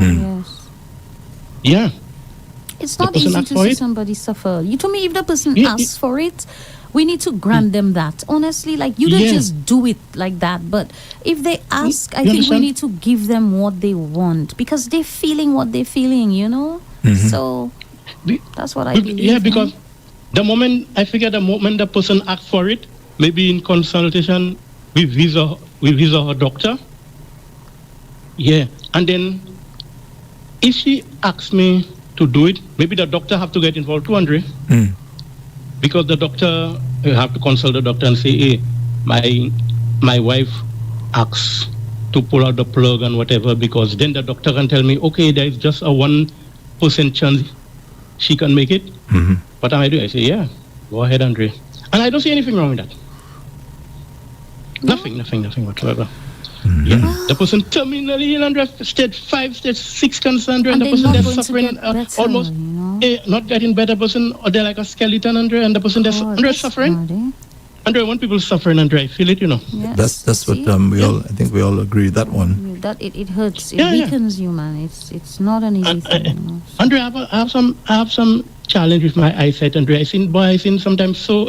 Yes. Yeah. It's The not person easy asked to for see it? somebody suffer. You told me if the person Yeah, asks for it, we need to grant them that. Honestly, like you don't Yeah. just do it like that. But if they ask, I You think we understand? need to give them what they want because they're feeling what they're feeling, you know? So Be- that's what I believe. Yeah, because the moment the person asks for it, maybe in consultation with his or her doctor, yeah, and then if she asks me to do it, maybe the doctor have to get involved too, Andre, because the doctor you have to consult the doctor and say, hey, my wife asks to pull out the plug and whatever, because then the doctor can tell me, okay, there is just a 1% chance she can make it. What am I doing? I say, yeah, go ahead, Andre. And I don't see anything wrong with that. Nothing whatsoever. Yeah. The person terminally ill, Andre, stage 5, stage 6 cancer, Andre, and the they're person not that's going to suffering get better, almost you know? not getting better person, or they're like a skeleton, Andre, and the person that's Andre that's suffering. hard, eh? Andre, when people suffering, Andre, I feel it, you know. Yes. That's what See? I think we all agree that one. That it hurts. It Yeah, yeah. weakens you, man. It's not an easy thing. You know? Andre, I have some challenge with my eyesight, Andre. I seen sometimes so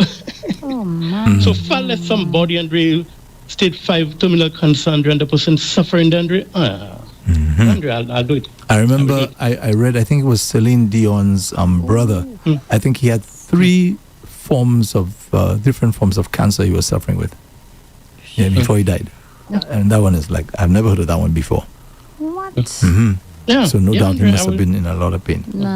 Oh man. so far less somebody, Andre, stage 5 terminal cancer, Andre, and the person suffering, Andre. Andre, I'll do it. I remember I read, I think it was Celine Dion's brother. I think he had 3 different forms of cancer he was suffering with before he died. And that one is like, I've never heard of that one before. What? Yeah. So no yeah, doubt Andre, he must I have will- been in a lot of pain. No.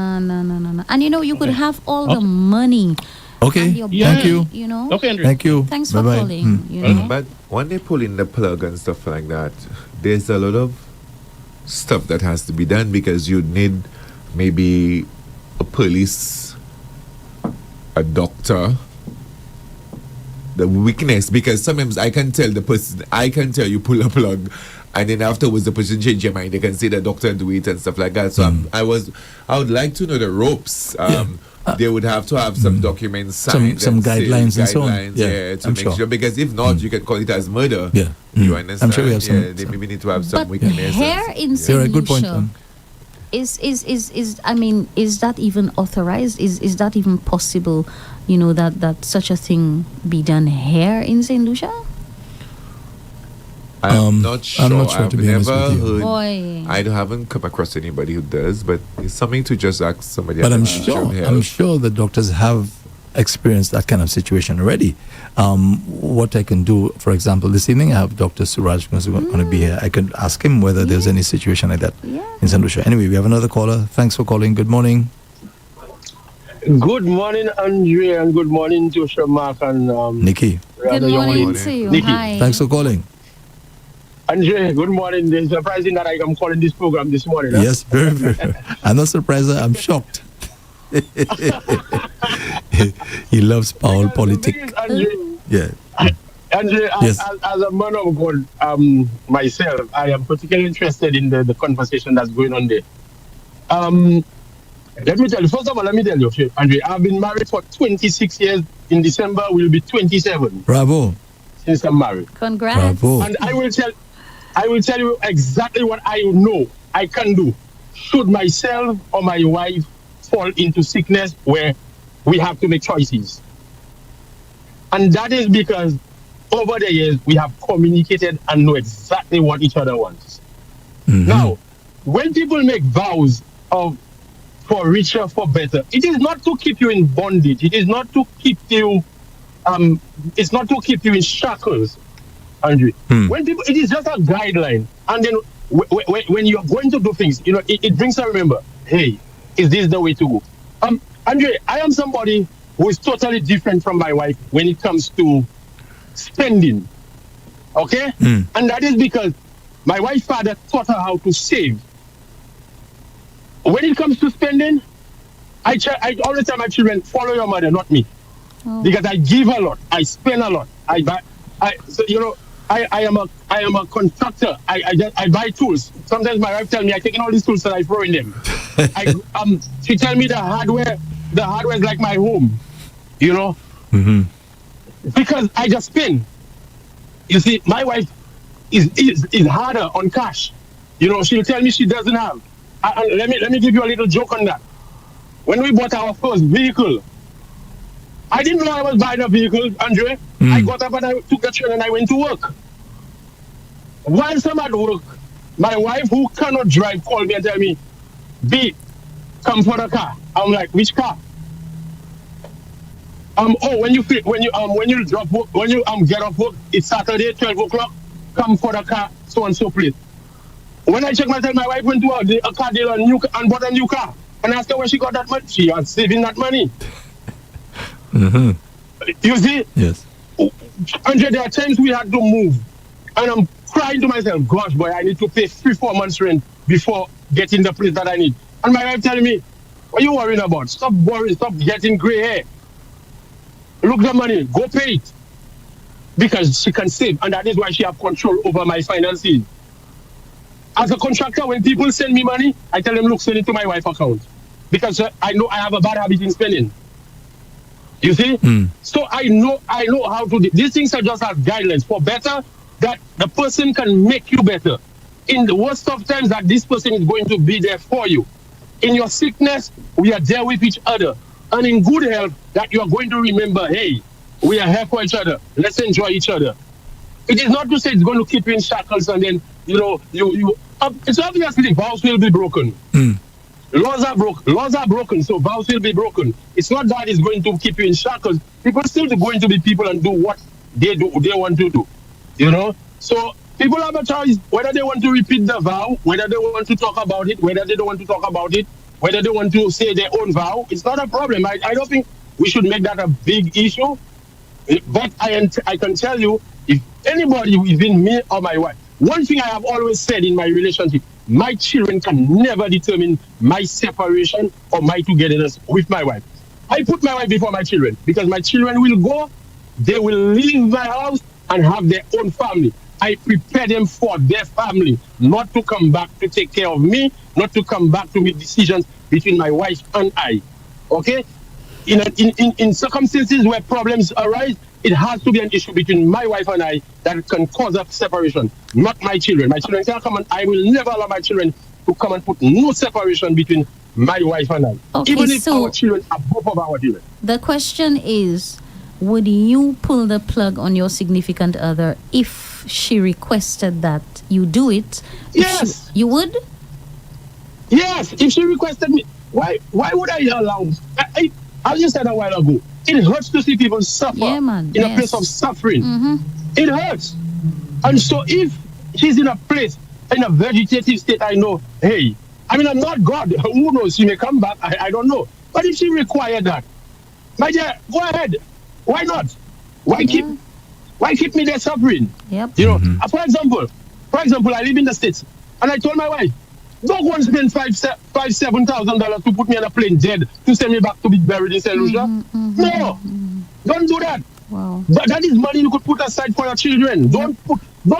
And you know, you could have all the money. Okay, And your thank body, you. You know. Okay, Andre. Thank you. Thanks for Bye-bye. calling. You know. But when they pull in the plug and stuff like that, there's a lot of stuff that has to be done because you need maybe a police, a doctor, the weakness, because sometimes I can tell you pull a plug, and then afterwards the person change your mind. They can say the doctor do it and stuff like that. So I would like to know the ropes. They would have to have some documents signed, Some and guidelines and so on. guidelines, Yeah, to I'm make sure. sure. Because if not, you can call it as murder. Yeah. You understand? I'm sure we have some. They maybe need to have some But weaknesses. hair in You're a good point. solution I mean, is that even authorized? Is that even possible? You know, that such a thing be done here in St. Lucia? I'm not sure. I've to be honest with you. heard. Boy. I haven't come across anybody who does, but it's something to just ask somebody. But at I'm the sure, children I'm health. sure the doctors have experienced that kind of situation already. What I can do, for example, this evening I have Dr. Suraj who's going to be here. I could ask him whether there's any situation like that in St. Lucia. Anyway, we have another caller. Thanks for calling. Good morning. Good morning, Andre, and good morning to Shamak and Nikki. Good morning to you. Nikki. Hi. Thanks for calling. Andre, good morning. It's surprising that I am calling this program this morning. Huh? Yes, very, very. I'm not surprised. I'm shocked. He loves power politics. Andre, Yeah. Andre, Yes. as a man of God, myself, I am particularly interested in the conversation that's going on there. Let me tell you, first of all, Andre, I've been married for 26 years. In December, we'll be 27 Bravo. since I'm married. Congrats. Bravo. And I will tell you exactly what I know I can do should myself or my wife fall into sickness where we have to make choices. And that is because over the years we have communicated and know exactly what each other wants. Mhm. Now, when people make vows of for richer, for better, it is not to keep you in bondage. It is not to keep you it's not to keep you in shackles, Andre. When people, it is just a guideline. And then when you're going to do things, you know, it brings to remember, hey, is this the way to go? Andre, I am somebody who is totally different from my wife when it comes to spending. Okay? And that is because my wife's father taught her how to save. When it comes to spending, I always tell my children, follow your mother, not me. Because I give a lot, I spend a lot. I am a contractor. I buy tools. Sometimes my wife tells me I taking all these tools and I throw in them. She tell me the hardware is like my home, you know. Because I just spend. You see, my wife is harder on cash. You know, she'll tell me she doesn't have. And let me give you a little joke on that. When we bought our first vehicle, I didn't know I was buying a vehicle, Andre. I got up and I took the train and I went to work. Whilst I'm at work, my wife, who cannot drive, called me and tell me, B, come for the car. I'm like, which car? When you drop work, when you get off work, it's Saturday, 12 o'clock, come for the car, so and so place. When I check myself, my wife went to a car dealer and bought a new car. And I asked her where she got that money. She was saving that money. You see? Yes. Andre, there are times we had to move. And I'm crying to myself, gosh, boy, I need to pay 3-4 months rent before getting the place that I need. And my wife telling me, what are you worrying about? Stop worrying, stop getting gray hair. Look the money, go pay it. Because she can save, and that is why she have control over my finances. As a contractor, when people send me money, I tell them, look, send it to my wife's account. Because I know I have a bad habit in spending. You see? So I know how to do. These things are just as guidelines for better, that the person can make you better. In the worst of times, that this person is going to be there for you. In your sickness, we are there with each other. And in good health, that you are going to remember, hey, we are here for each other. Let's enjoy each other. It is not to say it's going to keep you in shackles and then, you know, it's obviously vows will be broken. Laws are broken, so vows will be broken. It's not that it's going to keep you in shackles. People still going to be people and do what they want to do. You know? So people have a choice whether they want to repeat the vow, whether they want to talk about it, whether they don't want to talk about it, whether they want to say their own vow. It's not a problem. I don't think we should make that a big issue. But I can tell you, if anybody, even me or my wife, one thing I have always said in my relationship, my children can never determine my separation or my togetherness with my wife. I put my wife before my children because my children will go, they will leave my house and have their own family. I prepare them for their family, not to come back to take care of me, not to come back to make decisions between my wife and I. Okay? In circumstances where problems arise, it has to be an issue between my wife and I that can cause a separation, not my children. My children can come and I will never allow my children to come and put no separation between my wife and I. Okay, Even if so- our children are both of our children. The question is, would you pull the plug on your significant other if she requested that you do it? If Yes. you would? Yes, if she requested me, why would I allow? As you said a while ago, it hurts to see people suffer Yeah, man, in a yes. place of suffering. Mm-hmm. It hurts. And so if she's in a place, in a vegetative state, I know, hey, I mean, I'm not God. Who knows? She may come back. I don't know. But if she required that, my dear, go ahead. Why not? Why keep me there suffering? Yep. You know, for example, I live in the States, and I told my wife, don't go and spend $7,000 to put me on a plane dead to send me back to be buried in St. Lucia. No, don't do that. Wow. But that is money you could put aside for your children. Don't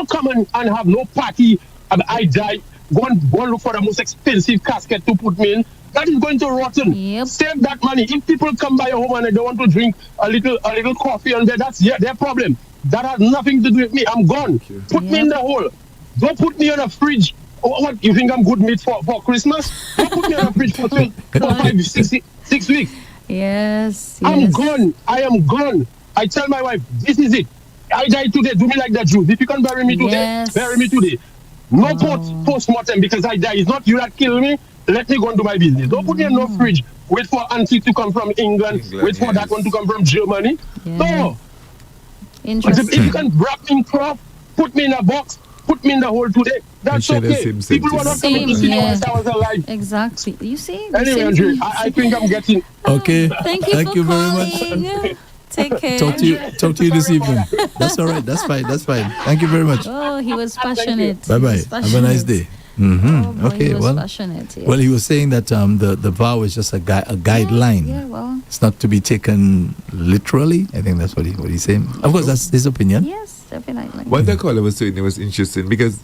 come and have no party. I die. Go and look for the most expensive casket to put me in. That is going to rotten. Yep. Save that money. If people come by your home and they want to drink a little coffee on there, that's their problem. That has nothing to do with me. I'm gone. Put me in the hole. Don't put me on a fridge. What, you think I'm good meat for Christmas? Don't put me on a fridge for 6 weeks. Yes. I'm gone. I am gone. I tell my wife, this is it. I die today. Do me like the Jews. If you can bury me today, Yes. bury me today. No post-mortem because I die. It's not you that kill me. Let me go and do my business. Don't put me in no fridge. Wait for auntie to come from England. Wait for that one to come from Germany. Yeah. No. Interesting. If you can wrap me in cloth, put me in a box, put me in the hole today. That's share the okay. same People were not coming to sentence. see me Same, once I was alive. Exactly. You see? the Anyway, same Andre, thing. I think I'm getting... Okay. Thank you Thank for you very much. calling. Take care. Talk to you this evening. That's all right. That's fine. Thank you very much. Oh, he was passionate. Bye He bye. was Have a nice passionate. day. Mm-hmm. Oh, boy, Okay. he was Well, passionate, yes. well, he was saying that the vow is just a guideline. Yeah, well, It's not to be taken literally. I think that's what he's saying. Of course, that's his opinion. yes, definitely. What the caller was saying, it was interesting because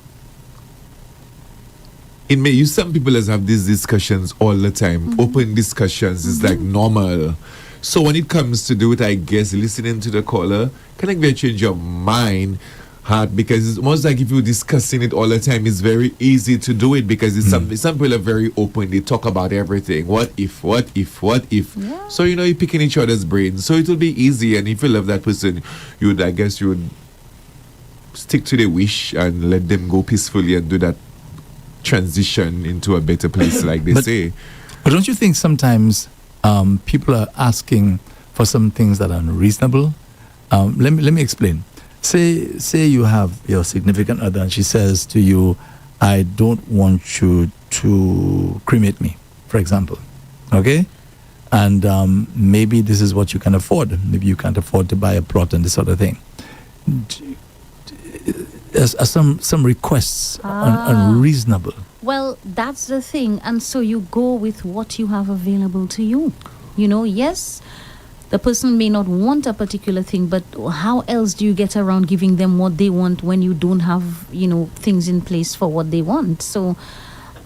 some people have these discussions all the time. Open discussions is like normal. So when it comes to do it, I guess listening to the caller can like change your mind, heart, because it's almost like if you're discussing it all the time, it's very easy to do it because it's some people are very open. They talk about everything. What if? Yeah. So you're picking each other's brains. So it will be easy. And if you love that person, you would stick to the wish and let them go peacefully and do that transition into a better place, like they say. But don't you think sometimes people are asking for some things that are unreasonable? Let me explain. Say you have your significant other and she says to you, I don't want you to cremate me, for example. Okay? And maybe this is what you can afford. Maybe you can't afford to buy a plot and this sort of thing. Some requests unreasonable. Well, that's the thing. And so you go with what you have available to you. Yes, the person may not want a particular thing, but how else do you get around giving them what they want when you don't have, things in place for what they want? So,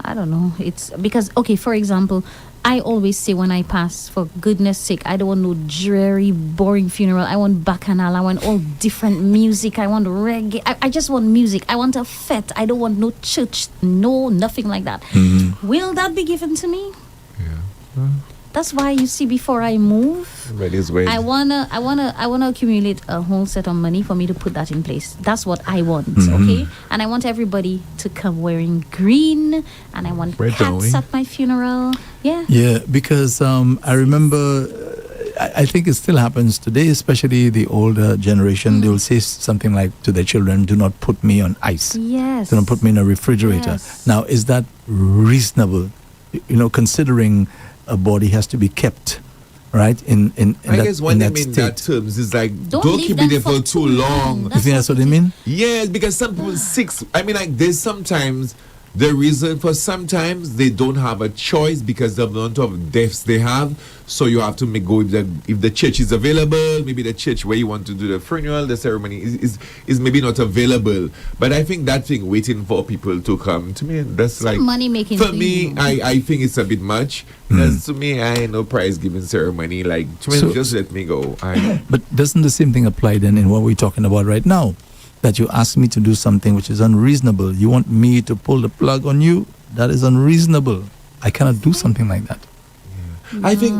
I don't know. It's because, okay, for example, I always say when I pass, for goodness sake, I don't want no dreary, boring funeral. I want bacchanal. I want all different music. I want reggae. I just want music. I want a fete. I don't want no church. No, nothing like that. Will that be given to me? Yeah. That's why you see, before I move, I wanna accumulate a whole set of money for me to put that in place. That's what I want, okay? And I want everybody to come wearing green, and I want cats at my funeral. Yeah, because I remember, I think it still happens today, especially the older generation. They will say something like to their children, "Do not put me on ice. Yes. Do not put me in a refrigerator." Yes. Now, is that reasonable? Considering a body has to be kept, right? I guess when they mean that terms is like don't keep it there for too long. You think that's what they mean? Yes, because some people there's sometimes the reason for sometimes they don't have a choice because of the amount of deaths they have. So you have to go if the church is available, maybe the church where you want to do the funeral, the ceremony is maybe not available. But I think that thing waiting for people to come, to me, that's like money making. For me, I think it's a bit much. Because to me, I ain't no prize giving ceremony. Like, to me, just let me go. But doesn't the same thing apply then in what we're talking about right now? That you ask me to do something which is unreasonable. You want me to pull the plug on you? That is unreasonable. I cannot do something like that. I think,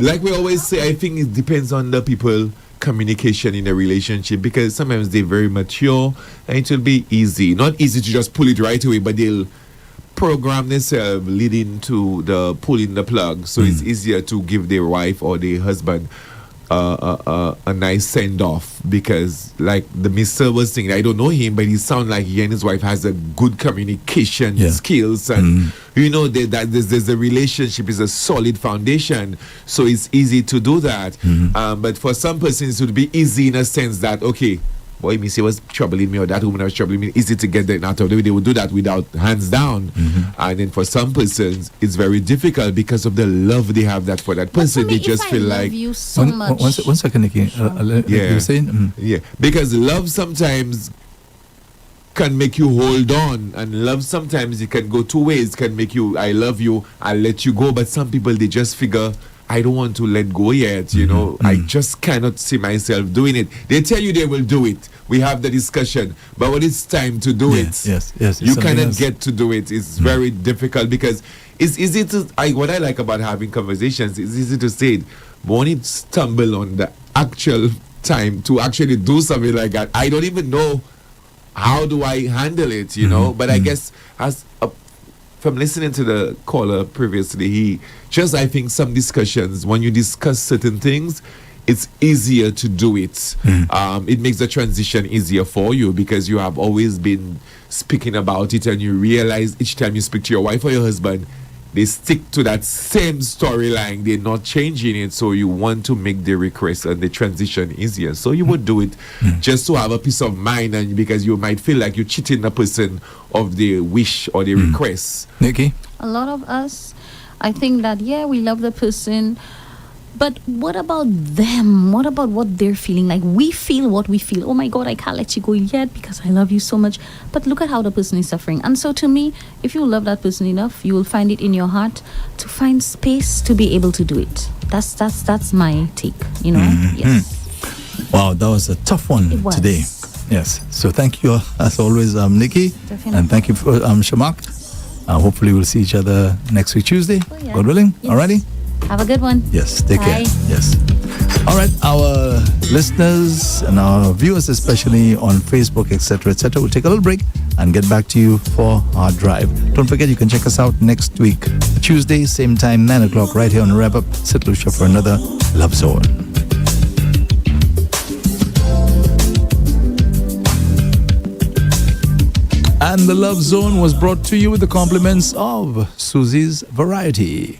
like we always say, I think it depends on the people communication in a relationship, because sometimes they're very mature and it will be easy. Not easy to just pull it right away, but they'll program themselves leading to the pulling the plug. So it's easier to give their wife or their husband a nice send off, because like the Mr. was saying, I don't know him, but he sounds like he and his wife has a good communication skills, and you know that there's a relationship is a solid foundation, so it's easy to do that. But for some persons it would be easy in a sense that, okay, boy, me say was troubling me, or that woman was troubling me, easy to get that out of the way. They would do that without hands down. And then for some persons it's very difficult because of the love they have that for that person. They just feel like you so much. One second, Nikki. You were saying? Yeah, because love sometimes can make you hold on, and love sometimes it can go two ways. Can make you, I love you, I'll let you go, but some people, they just figure, I don't want to let go yet, you know. I just cannot see myself doing it. They tell you they will do it. We have the discussion, but when it's time to do it, you cannot get to do it. It's very difficult, because it's easy to, what I like about having conversations, it's easy to say it, but when it stumble on the actual time to actually do something like that, I don't even know how do I handle it, you know. But I guess as from listening to the caller previously, he just, I think some discussions, when you discuss certain things, it's easier to do it. It makes the transition easier for you, because you have always been speaking about it, and you realize each time you speak to your wife or your husband, they stick to that same storyline. They're not changing it. So you want to make the request and the transition easier. So you would do it just to have a peace of mind, and because you might feel like you're cheating the person of the wish or the request. Nikki? A lot of us, I think that, we love the person, but what about them? What about what they're feeling? Like, we feel what we feel. Oh my God, I can't let you go yet because I love you so much. But look at how the person is suffering. And so to me, if you love that person enough, you will find it in your heart to find space to be able to do it. That's my take, you know? Yes. Wow, that was a tough one today. Yes. So thank you as always, Nikki. Definitely. And thank you for Shamak. Hopefully we'll see each other next week, Tuesday. God willing. Yes. Alrighty? Have a good one. Yes, take care. Bye. Yes. All right, our listeners and our viewers, especially on Facebook, etc., we'll take a little break and get back to you for our drive. Don't forget, you can check us out next week, Tuesday, same time, 9 o'clock, right here on Rev-Up Slu for another Love Zone. And the Love Zone was brought to you with the compliments of Susie's Variety.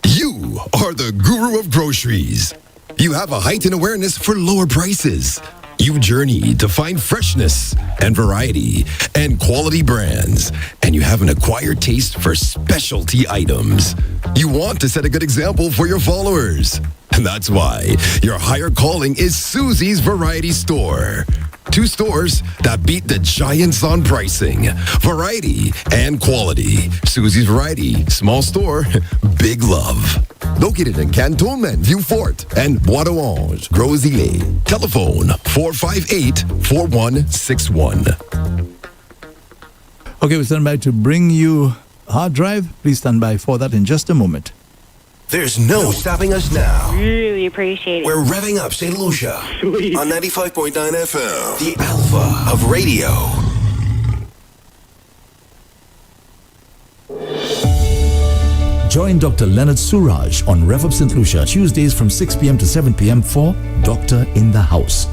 You are the guru of groceries. You have a heightened awareness for lower prices. You journey to find freshness and variety and quality brands. And you have an acquired taste for specialty items. You want to set a good example for your followers. And that's why your higher calling is Susie's Variety Store. 2 stores that beat the giants on pricing, variety, and quality. Susie's Variety, small store, big love. Located in Cantonment, Vieux Fort, and Bois d'Orange, Gros-Îlet. Telephone 458-4161. Okay, we stand by to bring you Hard Drive. Please stand by for that in just a moment. There's no stopping us now. Really appreciate it. We're revving up St. Lucia Sweet. on 95.9 FM, the alpha of radio. Join Dr. Leonard Suraj on Rev-Up St. Lucia Tuesdays from 6 p.m. to 7 p.m. for Doctor in the House.